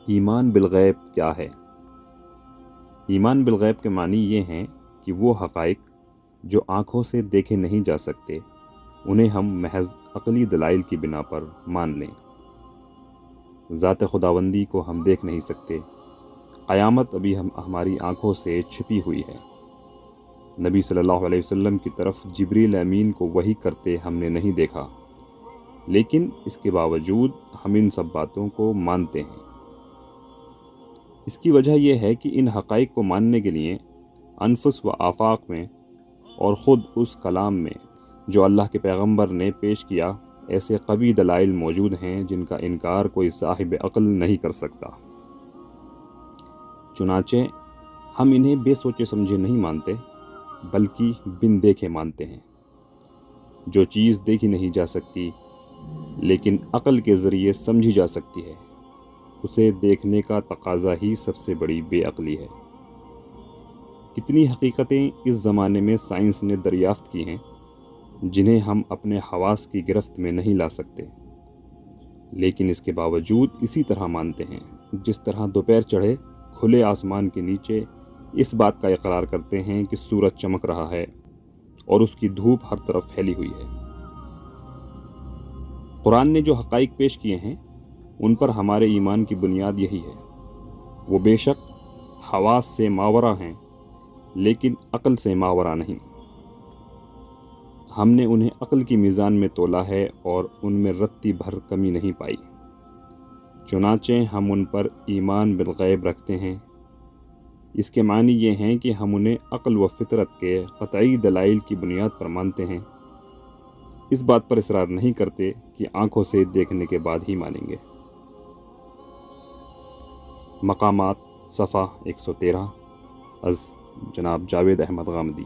ایمان بالغیب کیا ہے؟ ایمان بالغیب کے معنی یہ ہیں کہ وہ حقائق جو آنکھوں سے دیکھے نہیں جا سکتے انہیں ہم محض عقلی دلائل کی بنا پر مان لیں۔ ذات خداوندی کو ہم دیکھ نہیں سکتے، قیامت ابھی ہماری آنکھوں سے چھپی ہوئی ہے، نبی صلی اللہ علیہ وسلم کی طرف جبریل امین کو وحی کرتے ہم نے نہیں دیکھا، لیکن اس کے باوجود ہم ان سب باتوں کو مانتے ہیں۔ اس کی وجہ یہ ہے کہ ان حقائق کو ماننے کے لیے انفس و آفاق میں اور خود اس کلام میں جو اللہ کے پیغمبر نے پیش کیا ایسے قوی دلائل موجود ہیں جن کا انکار کوئی صاحب عقل نہیں کر سکتا۔ چنانچہ ہم انہیں بے سوچے سمجھے نہیں مانتے بلکہ بن دیکھے مانتے ہیں۔ جو چیز دیکھی نہیں جا سکتی لیکن عقل کے ذریعے سمجھی جا سکتی ہے اسے دیکھنے کا تقاضا ہی سب سے بڑی بے عقلی ہے۔ کتنی حقیقتیں اس زمانے میں سائنس نے دریافت کی ہیں جنہیں ہم اپنے حواس کی گرفت میں نہیں لا سکتے، لیکن اس کے باوجود اسی طرح مانتے ہیں جس طرح دوپہر چڑھے کھلے آسمان کے نیچے اس بات کا اقرار کرتے ہیں کہ سورج چمک رہا ہے اور اس کی دھوپ ہر طرف پھیلی ہوئی ہے۔ قرآن نے جو حقائق پیش کیے ہیں ان پر ہمارے ایمان کی بنیاد یہی ہے۔ وہ بے شک حواس سے ماورا ہیں لیکن عقل سے ماورا نہیں۔ ہم نے انہیں عقل کی میزان میں تولا ہے اور ان میں رتی بھر کمی نہیں پائی، چنانچہ ہم ان پر ایمان بالغیب رکھتے ہیں۔ اس کے معنی یہ ہیں کہ ہم انہیں عقل و فطرت کے قطعی دلائل کی بنیاد پر مانتے ہیں، اس بات پر اصرار نہیں کرتے کہ آنکھوں سے دیکھنے کے بعد ہی مانیں گے۔ مقامات صفحہ 113 از جناب جاوید احمد غامدی۔